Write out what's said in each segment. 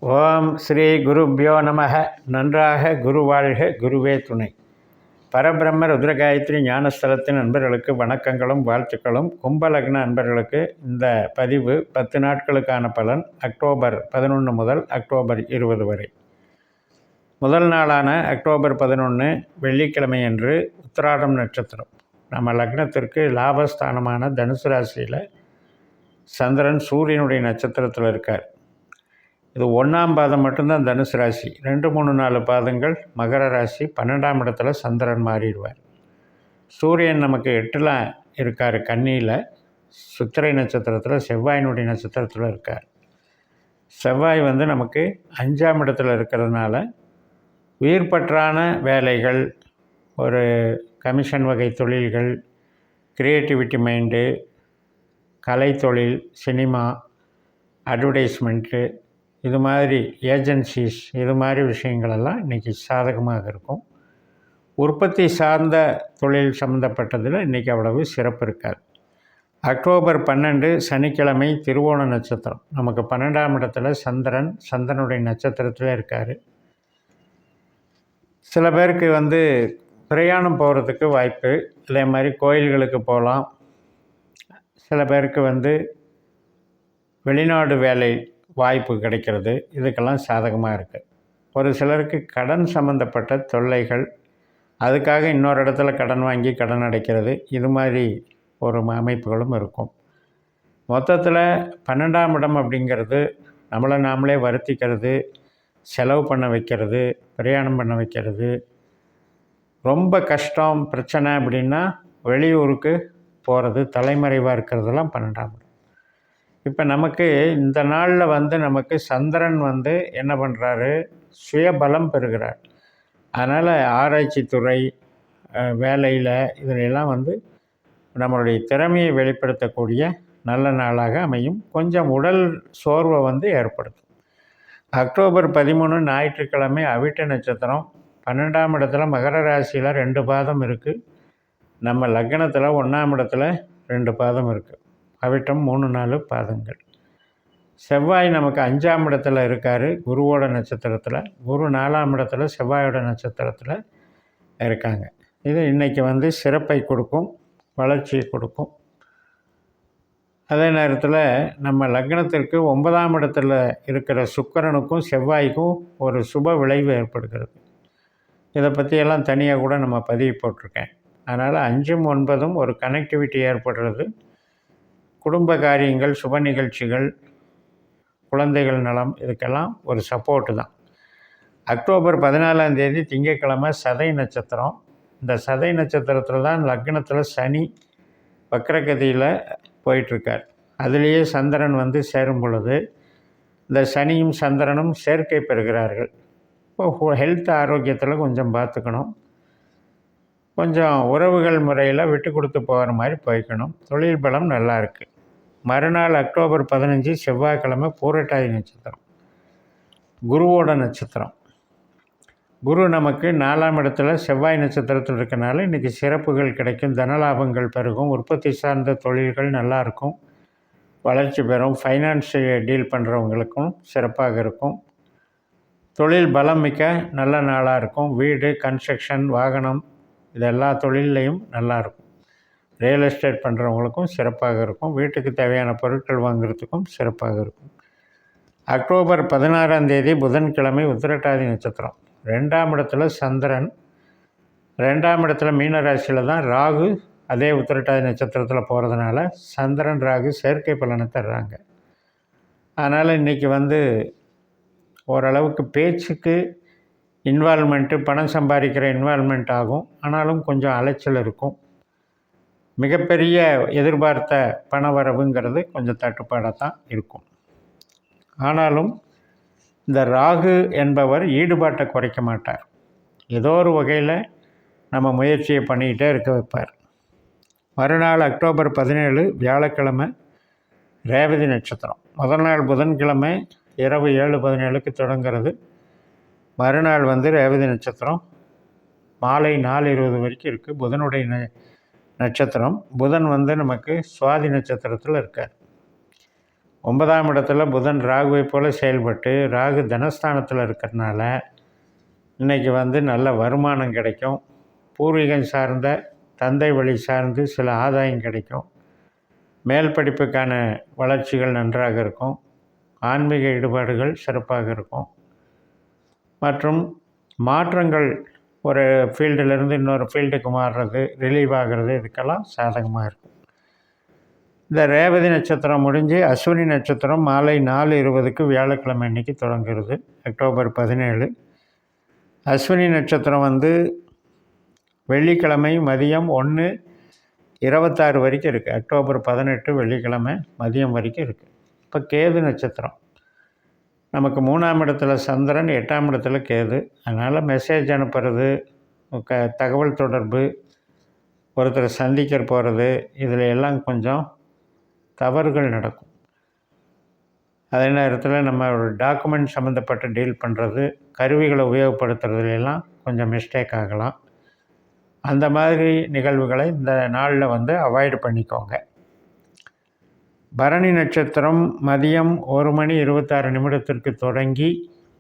ஓம் ஸ்ரீ குருப்யோ நமக. நன்றாக குரு வாழ்க, குருவே துணை. பரபிரம்ம ருத்ரகாயத்ரி ஞானஸ்தலத்தின் நண்பர்களுக்கு வணக்கங்களும் வாழ்த்துக்களும். கும்பலக்ன நண்பர்களுக்கு இந்த பதிவு 10 நாட்களுக்கான பலன், அக்டோபர் 11 முதல் அக்டோபர் 20 வரை. முதல் நாளான அக்டோபர் 11 வெள்ளிக்கிழமை அன்று உத்திராடம் நட்சத்திரம். நம்ம லக்னத்திற்கு லாபஸ்தானமான தனுசு ராசியில் சந்திரன் சூரியனுடைய நட்சத்திரத்தில் இருக்கார். இது 1ஆம் பாதம் மட்டும்தான் தனுசு ராசி. 2, 3, 4 பாதங்கள் மகர ராசி. 12ஆம் இடத்துல சந்திரன் மாறிடுவார். சூரியன் நமக்கு 8ல் இருக்கார், கன்னியில் சித்திரை நட்சத்திரத்தில் செவ்வாயினுடைய நட்சத்திரத்தில் இருக்கார். செவ்வாய் நமக்கு 5ஆம் இடத்துல இருக்கிறதுனால உயிர்பற்றான வேலைகள், ஒரு கமிஷன் வகை தொழில்கள், க்ரியேட்டிவிட்டி மைண்டு, கலைத்தொழில், சினிமா, அட்வர்டைஸ்மெண்ட்டு, இது மாதிரி ஏஜென்சிஸ், இது மாதிரி விஷயங்களெல்லாம் இன்றைக்கி சாதகமாக இருக்கும். உற்பத்தி சார்ந்த தொழில் சம்மந்தப்பட்டதில் இன்றைக்கி அவ்வளவு சிறப்பு இருக்காது. அக்டோபர் 12 சனிக்கிழமை திருவோண நட்சத்திரம். நமக்கு 12ஆம் இடத்துல சந்திரனுடைய நட்சத்திரத்தில் இருக்கார். சில பேருக்கு பிரயாணம் போகிறதுக்கு வாய்ப்பு, இதே மாதிரி கோயில்களுக்கு போகலாம். சில பேருக்கு வெளிநாடு வேலை வாய்ப்பு கிடைக்கிறது. இதுக்கெல்லாம் சாதகமாக இருக்குது. ஒரு சிலருக்கு கடன் சம்மந்தப்பட்ட தொல்லைகள், அதுக்காக இன்னொரு இடத்துல கடன் வாங்கி கடன் அடைக்கிறது, இது மாதிரி ஒரு அமைப்புகளும் இருக்கும். மொத்தத்தில் 12ஆம் இடம் அப்படிங்கிறது நம்மளை நாமளே வருத்திக்கிறது, செலவு பண்ண வைக்கிறது, பிரயாணம் பண்ண வைக்கிறது. ரொம்ப கஷ்டம் பிரச்சனை அப்படின்னா வெளியூருக்கு போகிறது, தலைமறைவாக இருக்கிறதெல்லாம் 12ஆம் இடம். இப்போ நமக்கு இந்த நாளில் நமக்கு சந்திரன் என்ன பண்ணுறாரு, சுயபலம் பெறுகிறார். அதனால் ஆராய்ச்சி துறை, வேலையில் இதிலெல்லாம் நம்மளுடைய திறமையை வெளிப்படுத்தக்கூடிய நல்ல நாளாக அமையும். கொஞ்சம் உடல் சோர்வை ஏற்படுத்தும். அக்டோபர் 13 ஞாயிற்றுக்கிழமை அவிட்ட நட்சத்திரம். 12ஆம் இடத்துல மகர ராசியில் 2 பாதம் இருக்குது. நம்ம லக்னத்தில் 1ஆம் இடத்துல 2 பாதம் இருக்குது. அவிட்டம் 3, 4 பாதங்கள். செவ்வாய் நமக்கு 5ஆம் இடத்துல இருக்கார், குருவோட நட்சத்திரத்தில். குரு 4ஆம் இடத்துல செவ்வாயோட நட்சத்திரத்தில் இருக்காங்க. இது இன்றைக்கி சிறப்பை கொடுக்கும், வளர்ச்சியை கொடுக்கும். அதே நேரத்தில் நம்ம லக்னத்திற்கு 9ஆம் இடத்துல இருக்கிற சுக்கிரனுக்கும் செவ்வாய்க்கும் ஒரு சுப விளைவு ஏற்படுகிறது. இதை பற்றியெல்லாம் தனியாக கூட நம்ம பதிவு போட்டிருக்கேன். அதனால் 5ம் 9ம் ஒரு கனெக்டிவிட்டி ஏற்படுறது. குடும்ப காரியங்கள், சுப நிகழ்ச்சிகள், குழந்தைகள் நலம், இதுக்கெல்லாம் ஒரு சப்போர்ட்டு தான். அக்டோபர் 14ஆம் தேதி திங்கட்கிழமை சதை நட்சத்திரம். இந்த சதை நட்சத்திரத்தில் தான் லக்னத்தில் சனி வக்ரகதியில் போயிட்டுருக்கார். அதுலேயே சந்திரன் சேரும் பொழுது இந்த சனியும் சந்திரனும் சேர்க்கை பெறுகிறார்கள். இப்போ ஹெல்த் ஆரோக்கியத்தில் கொஞ்சம் பார்த்துக்கணும். கொஞ்சம் உறவுகள் முறையில் விட்டு கொடுத்து போகிற மாதிரி போய்க்கணும். தொழில் பலம் நல்லா இருக்குது. மறுநாள் அக்டோபர் 15 செவ்வாய்க்கிழமை பூரட்டாதி நட்சத்திரம், குருவோட நட்சத்திரம். குரு நமக்கு 4ஆம் இடத்துல செவ்வாய் நட்சத்திரத்தில் இருக்கனால இன்றைக்கி சிறப்புகள் கிடைக்கும், தனலாபங்கள் பெருகும், உற்பத்தி சார்ந்த தொழில்கள் நல்லாயிருக்கும், வளர்ச்சி பெறும். ஃபைனான்ஸ் டீல் பண்ணுறவங்களுக்கும் சிறப்பாக இருக்கும். தொழில் பலம் மிக்க நல்ல நாளாக இருக்கும். வீடு, கன்ஸ்ட்ரக்ஷன், வாகனம், இது எல்லா தொழிலையும் நல்லாயிருக்கும். ரியல் எஸ்டேட் பண்ணுறவங்களுக்கும் சிறப்பாக இருக்கும். வீட்டுக்கு தேவையான பொருட்கள் வாங்குறதுக்கும் சிறப்பாக இருக்கும். அக்டோபர் 16ஆம் தேதி புதன்கிழமை உத்திரட்டாதி நட்சத்திரம். 2ஆம் இடத்துல சந்திரன், 2ஆம் இடத்துல மீன ராசியில் தான் ராகு அதே உத்திரட்டாதி நட்சத்திரத்தில் போகிறதுனால சந்திரன் ராகு செயற்கை பலனை தர்றாங்க. அதனால் இன்றைக்கி ஓரளவுக்கு பேச்சுக்கு இன்வால்மெண்ட்டு, பணம் சம்பாதிக்கிற இன்வால்மெண்ட் ஆகும். ஆனாலும் கொஞ்சம் அலைச்சல் இருக்கும். மிகப்பெரிய எதிர்பார்த்த பணவரவுங்கிறது கொஞ்சம் தட்டுப்பாடாக தான் இருக்கும். ஆனாலும் இந்த ராகு என்பவர் ஈடுபாட்டை குறைக்க மாட்டார். ஏதோ ஒரு வகையில் நம்ம முயற்சியை பண்ணிக்கிட்டே இருக்க வைப்பார். மறுநாள் அக்டோபர் 17 வியாழக்கிழமை ரேவதி நட்சத்திரம். முதல் நாள் புதன்கிழமை இரவு 7:17க்கு தொடங்கிறது. மறுநாள் ரேவதி நட்சத்திரம் மாலை 4:20 வரைக்கும் இருக்குது. புதனுடைய நட்சத்திரம். புதன் நமக்கு சுவாதி நட்சத்திரத்தில் இருக்கார். 9ஆம் இடத்துல புதன் ராகுவை போல் செயல்பட்டு ராகு தனஸ்தானத்தில் இருக்கிறதுனால இன்றைக்கி வந்து நல்ல வருமானம் கிடைக்கும். பூர்வீகம் சார்ந்த தந்தை வழி சார்ந்து சில ஆதாயம் கிடைக்கும். மேல் படிப்புக்கான வளர்ச்சிகள் நன்றாக இருக்கும். ஆன்மீக ஈடுபாடுகள் சிறப்பாக இருக்கும். மற்றும் மாற்றங்கள் ஒரு ஃபீல்டிலிருந்து இன்னொரு ஃபீல்டுக்கு மாறுறது, ரிலீவ் ஆகிறது, இதுக்கெல்லாம் சாதகமாக இருக்கும். இந்த ரேவதி நட்சத்திரம் முடிஞ்சு அஸ்வினி நட்சத்திரம் மாலை 4:20க்கு வியாழக்கிழமை அன்றைக்கி தொடங்குகிறது, அக்டோபர் 17. அஸ்வினி நட்சத்திரம் வந்து வெள்ளிக்கிழமை மதியம் 1:26 வரைக்கும் இருக்குது. அக்டோபர் 18 வெள்ளிக்கிழமை மதியம் வரைக்கும் இருக்குது. இப்போ கேது நட்சத்திரம் நமக்கு 3ஆம் இடத்துல சந்திரன், 8ஆம் இடத்துல கேது. அதனால் மெசேஜ் அனுப்புறது, தகவல் தொடர்பு, ஒருத்தரை சந்திக்க போகிறது, இதில் எல்லாம் கொஞ்சம் தவறுகள் நடக்கும். அதே நேரத்தில் நம்ம ஒரு டாக்குமெண்ட் சம்மந்தப்பட்ட டீல் பண்ணுறது, கருவிகளை உபயோகப்படுத்துறதுலாம் கொஞ்சம் மிஸ்டேக் ஆகலாம். அந்த மாதிரி நிகழ்வுகளை இந்த நாளில் வந்து அவாய்டு பண்ணிக்கோங்க. பரணி நட்சத்திரம் மதியம் 1:26 தொடங்கி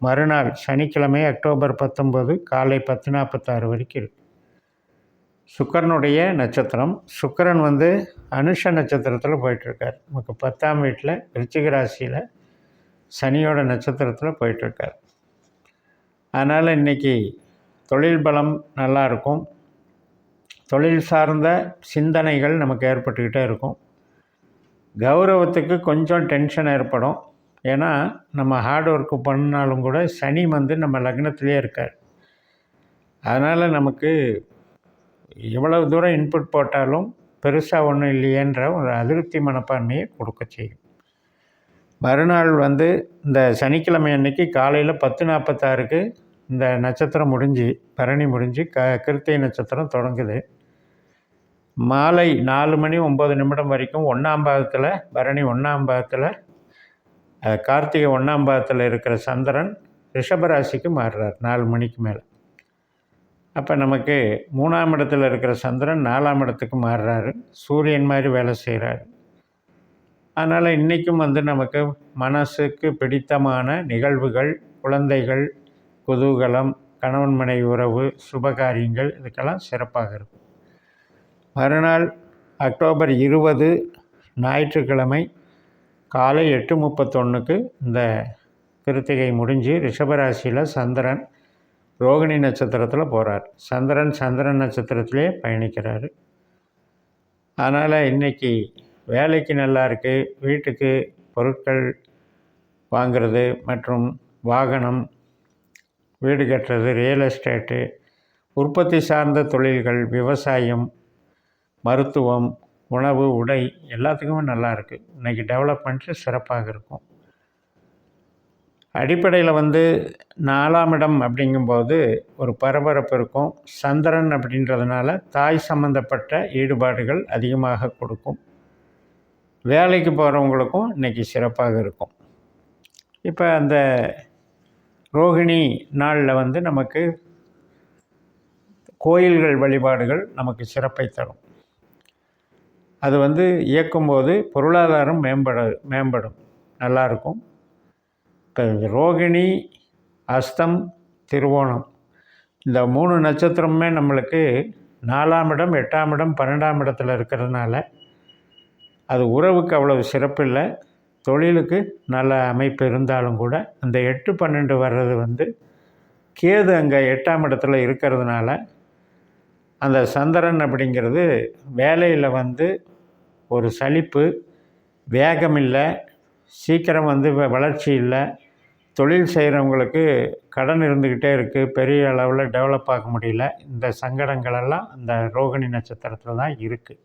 மறுநாள் சனிக்கிழமை அக்டோபர் 19 காலை 10:46 வரைக்கும் இருக்குது. சுக்கிரனுடைய நட்சத்திரம். சுக்கிரன் வந்து அனுஷ நட்சத்திரத்தில் போயிட்டுருக்கார். நமக்கு 10ஆம் வீட்டில் விருச்சிக ராசியில் சனியோட நட்சத்திரத்தில் போயிட்டுருக்கார். அதனால் இன்றைக்கி தொழில் பலம் நல்லாயிருக்கும். தொழில் சார்ந்த சிந்தனைகள் நமக்கு ஏற்பட்டுக்கிட்டே இருக்கும். கௌரவத்துக்கு கொஞ்சம் டென்ஷன் ஏற்படும். ஏன்னா நம்ம ஹார்ட் ஒர்க்கு பண்ணாலும் கூட சனி வந்து நம்ம லக்னத்திலே இருக்கார். அதனால் நமக்கு எவ்வளவு தூரம் இன்புட் போட்டாலும் பெருசாக ஒன்றும் இல்லையேன்ற ஒரு அதிருப்தி மனப்பான்மையை கொடுக்க செய்யும். மறுநாள் வந்து இந்த சனிக்கிழமை அன்னைக்கு காலையில் 10:46க்கு இந்த நட்சத்திரம் முடிஞ்சு, பரணி முடிஞ்சு கிருத்திகை நட்சத்திரம் தொடங்குது. மாலை 4:09 வரைக்கும் 1ஆம் பாதத்தில் பரணி, 1ஆம் பாதத்தில் கார்த்திகை 1ஆம் பாதத்தில் இருக்கிற சந்திரன் ரிஷபராசிக்கு மாறுறார் 4 மணிக்கு மேலே. அப்போ நமக்கு 3ஆம் இடத்துல இருக்கிற சந்திரன் 4ஆம் இடத்துக்கு மாறுறாரு. சூரியன் மாதிரி வேலை செய்கிறாரு. அதனால் இன்றைக்கும் வந்து நமக்கு மனசுக்கு பிடித்தமான நிகழ்வுகள், குழந்தைகள், குதூகலம், கணவன் மனைவி உறவு, சுபகாரியங்கள், இதுக்கெல்லாம் சிறப்பாக இருக்கும். மறுநாள் அக்டோபர் 20 ஞாயிற்றுக்கிழமை காலை 8:31க்கு இந்த கிருத்திகை முடிஞ்சு ரிஷபராசியில் சந்திரன் ரோகிணி நட்சத்திரத்தில் போகிறார். சந்திரன் நட்சத்திரத்திலே பயணிக்கிறார். அதனால் இன்றைக்கி வேலைக்கு நல்லா இருக்குது. வீட்டுக்கு பொருட்கள் வாங்கிறது மற்றும் வாகனம், வீடு கட்டுறது, ரியல் எஸ்டேட்டு, உற்பத்தி சார்ந்த தொழில்கள், விவசாயம், மருத்துவம், உணவு, உடை எல்லாத்துக்குமே நல்லா இருக்குது. இன்றைக்கி டெவலப்மெண்ட்ஸு சிறப்பாக இருக்கும். அடிப்படையில் வந்து 4ஆம் இடம் அப்படிங்கும்போது ஒரு பரபரப்பு இருக்கும். சந்திரன் அப்படின்றதுனால தாய் சம்பந்தப்பட்ட ஈடுபாடுகள் அதிகமாக கொடுக்கும். வேலைக்கு போகிறவங்களுக்கும் இன்றைக்கி சிறப்பாக இருக்கும். இப்போ அந்த ரோகிணி நாளில் வந்து நமக்கு கோயில்கள் வழிபாடுகள் நமக்கு சிறப்பை தரும். அது வந்து இயக்கும்போது பொருளாதாரம் மேம்படும், நல்லாயிருக்கும். இப்போ ரோகிணி, அஸ்தம், திருவோணம் இந்த 3 நட்சத்திரமுமே நம்மளுக்கு 4ஆம் இடம், 8ஆம் இடம், 12ஆம் இடத்துல இருக்கிறதுனால அது உறவுக்கு அவ்வளவு சிறப்பு இல்லை. தொழிலுக்கு நல்ல அமைப்பு இருந்தாலும் கூட அந்த 8, 12 வர்றது வந்து கேது அங்கே 8ஆம் இடத்துல இருக்கிறதுனால அந்த சந்திரன் அப்படிங்கிறது வேலையில் வந்து ஒரு சலிப்பு, வேகம் இல்லை, சீக்கிரம் வந்து வளர்ச்சி இல்லை. தொழில் செய்கிறவங்களுக்கு கடன் இருந்துக்கிட்டே இருக்குது, பெரிய அளவில் டெவலப் ஆக முடியல. இந்த சங்கடங்களெல்லாம் இந்த ரோகிணி நட்சத்திரத்தில் தான் இருக்குது.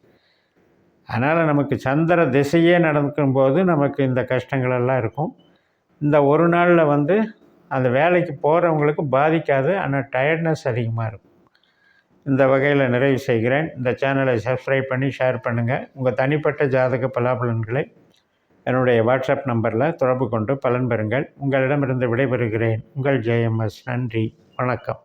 அதனால் நமக்கு சந்திர திசையே நடக்கும்போது நமக்கு இந்த கஷ்டங்களெல்லாம் இருக்கும். இந்த ஒரு நாளில் வந்து அந்த வேலைக்கு போகிறவங்களுக்கு பாதிக்காது, ஆனால் டயர்ட்னஸ் அதிகமாக இருக்கும். இந்த வகையில் நிறைவு செய்கிறேன். இந்த சேனலை சப்ஸ்கிரைப் பண்ணி ஷேர் பண்ணுங்கள். உங்கள் தனிப்பட்ட ஜாதக பலாபலன்களை என்னுடைய வாட்ஸ்அப் நம்பரில் தொடர்பு கொண்டு பலன் பெறுங்கள். உங்களிடமிருந்து விடைபெறுகிறேன். உங்கள் JMS. நன்றி, வணக்கம்.